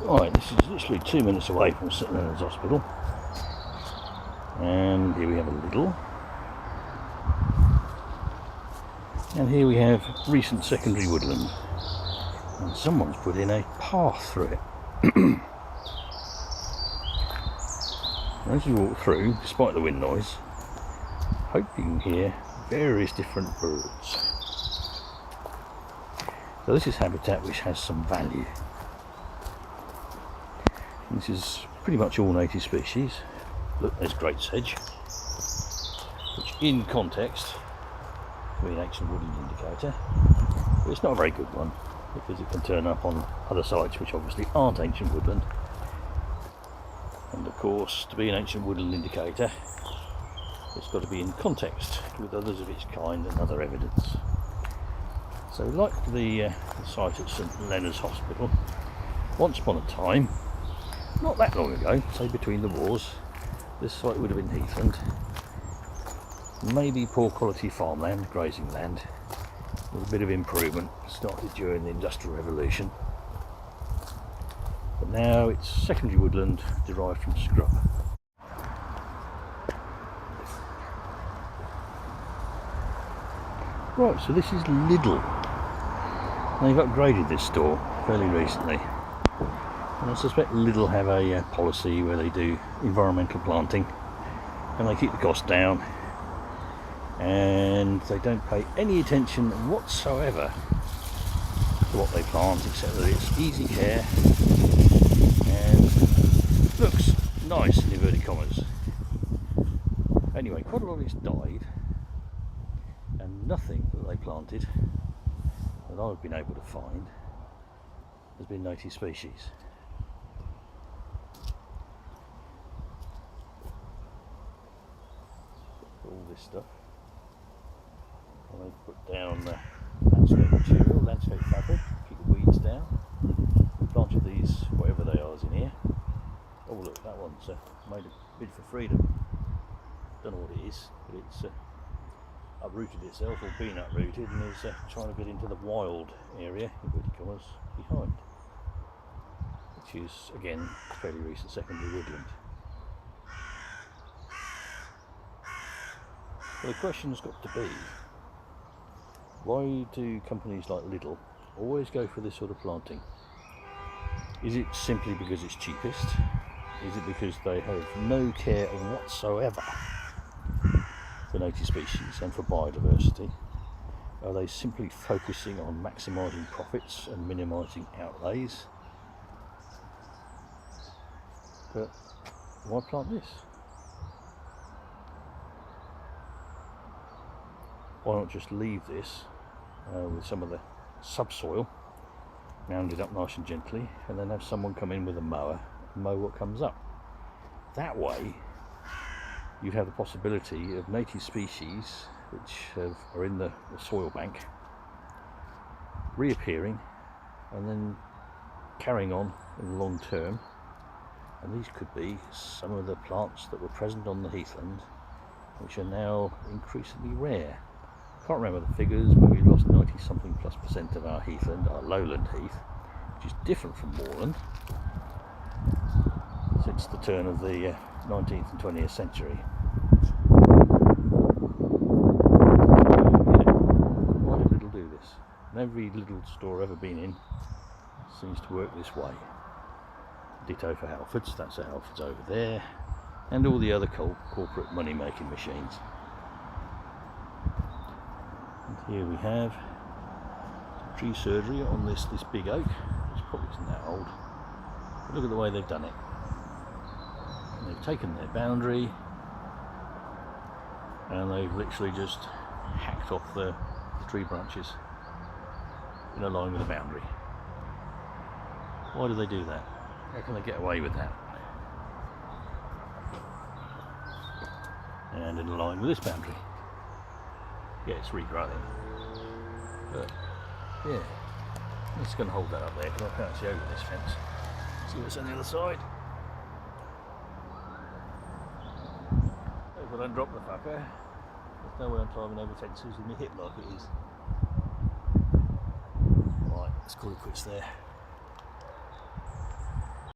Right, this is literally 2 minutes away from St Leonard's Hospital, and here we have a Lidl, and here we have recent secondary woodland, and someone's put in a path through it. As you walk through, despite the wind noise, hope you can hear various different birds. So this is habitat which has some value. This is pretty much all native species. Look, there's great sedge, which in context could be an ancient woodland indicator, but it's not a very good one because it can turn up on other sites which obviously aren't ancient woodland. And of course, to be an ancient woodland indicator, it's got to be in context with others of its kind and other evidence. So like the site at St Leonard's Hospital, once upon a time, not that long ago, say between the wars, this site would have been heathland, maybe poor quality farmland, grazing land, with a bit of improvement started during the Industrial Revolution. But now it's secondary woodland derived from scrub. Right, so this is Lidl. They've upgraded this store fairly recently. And I suspect Lidl have a policy where they do environmental planting and they keep the cost down, and they don't pay any attention whatsoever to what they plant, except that it's easy care and looks nice in inverted commas. Anyway, quite a lot of it's died, and nothing that they planted that I've been able to find has been native species. All this stuff, and they put down landscape material, landscape fabric, keep the weeds down. We planted these, whatever they are, in here. Oh look, that one's made a bid for freedom. Don't know what it is, but it's uprooted itself, or been uprooted, and is trying to get into the wild area, inverted commas, behind, which is again fairly recent secondary woodland. Well, the question's got to be, why do companies like Lidl always go for this sort of planting? Is it simply because it's cheapest? Is it because they have no care whatsoever for native species and for biodiversity? Are they simply focusing on maximising profits and minimising outlays? But why plant this? Why not just leave this with some of the subsoil mounded up nice and gently, and then have someone come in with a mower and mow what comes up? That way you'd have the possibility of native species which are in the soil bank reappearing and then carrying on in the long term, and these could be some of the plants that were present on the heathland which are now increasingly rare. Can't remember the figures, but we've lost 90-something+% of our heathland, our lowland heath, which is different from moorland, since the turn of the 19th and 20th century. Why did Lidl do this? And every Lidl store I've ever been in seems to work this way. Ditto for Halfords, that's Halfords over there, and all the other corporate money-making machines. And here we have some tree surgery on this big oak, which probably isn't that old. But look at the way they've done it. And they've taken their boundary and they've literally just hacked off the tree branches in a line with the boundary. Why do they do that? How can they get away with that? And in line with this boundary. Yeah, it's regrowing. But yeah, I'm just going to hold that up there because I can't see over this fence. See what's on the other side. Hope I don't drop the fucker. There's no way I'm climbing over fences with my hip like it is. Right, let's call it quits there.